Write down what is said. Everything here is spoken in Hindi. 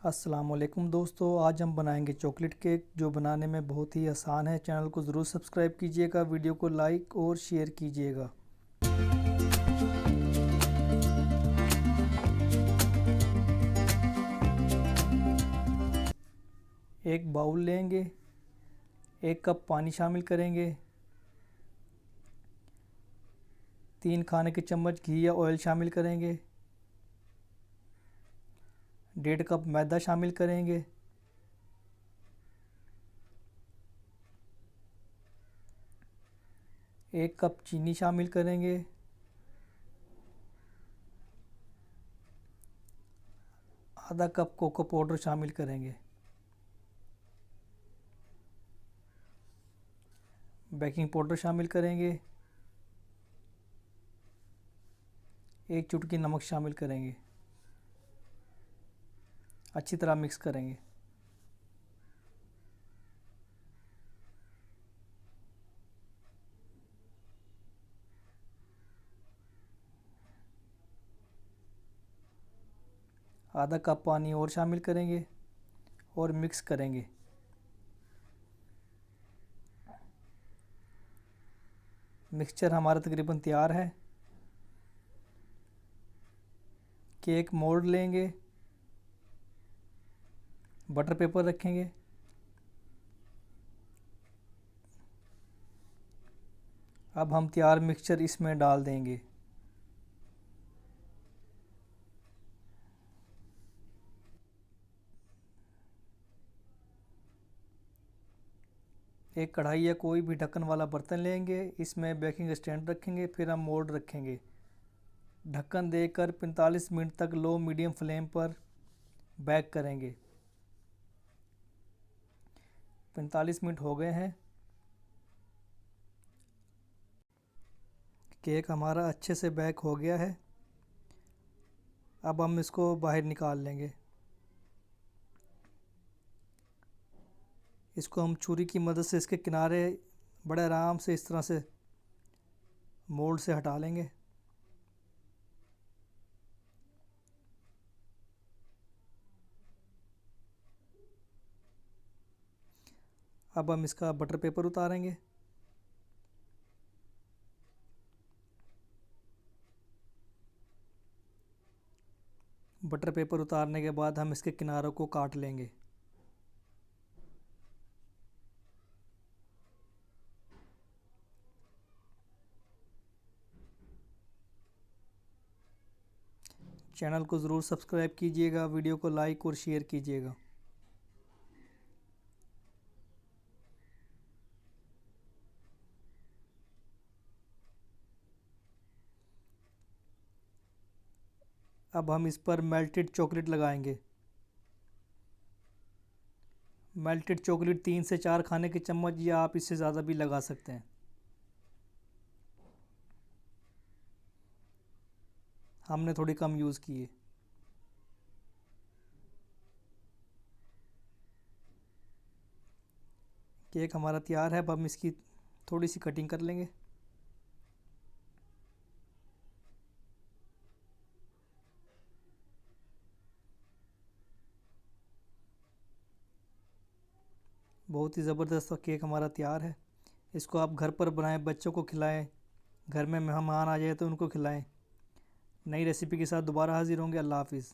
अस्सलामुअलैकुम दोस्तों, आज हम बनाएंगे चॉकलेट केक जो बनाने में बहुत ही आसान है। चैनल को ज़रूर सब्सक्राइब कीजिएगा, वीडियो को लाइक और शेयर कीजिएगा। एक बाउल लेंगे, 1 कप पानी शामिल करेंगे, 3 खाने के चम्मच घी या ऑयल शामिल करेंगे, 1.5 कप मैदा शामिल करेंगे, 1 कप चीनी शामिल करेंगे, आधा कप कोको पाउडर शामिल करेंगे, बेकिंग पाउडर शामिल करेंगे, 1 चुटकी नमक शामिल करेंगे। अच्छी तरह मिक्स करेंगे। आधा कप पानी और शामिल करेंगे और मिक्स करेंगे। मिक्सचर हमारा तकरीबन तैयार है। केक मोल्ड लेंगे, बटर पेपर रखेंगे, अब हम तैयार मिक्सचर इसमें डाल देंगे। एक कढ़ाई या कोई भी ढक्कन वाला बर्तन लेंगे, इसमें बेकिंग स्टैंड रखेंगे, फिर हम मोल्ड रखेंगे। ढक्कन देकर 45 मिनट तक लो मीडियम फ्लेम पर बेक करेंगे। 45 मिनट हो गए हैं। केक हमारा अच्छे से बेक हो गया है। अब हम इसको बाहर निकाल लेंगे। इसको हम छुरी की मदद से इसके किनारे बड़े आराम से इस तरह से मोल्ड से हटा लेंगे। अब हम इसका बटर पेपर उतारेंगे। बटर पेपर उतारने के बाद हम इसके किनारों को काट लेंगे। चैनल को ज़रूर सब्सक्राइब कीजिएगा, वीडियो को लाइक और शेयर कीजिएगा। अब हम इस पर मेल्टेड चॉकलेट लगाएंगे। मेल्टेड चॉकलेट 3 से 4 खाने के चम्मच या आप इससे ज़्यादा भी लगा सकते हैं। हमने थोड़ी कम यूज़ की है। केक हमारा तैयार है। अब हम इसकी थोड़ी सी कटिंग कर लेंगे। बहुत ही ज़बरदस्त केक हमारा तैयार है। इसको आप घर पर बनाएं, बच्चों को खिलाएं, घर में मेहमान आ जाए तो उनको खिलाएं। नई रेसिपी के साथ दोबारा हाजिर होंगे। अल्लाह हाफिज़।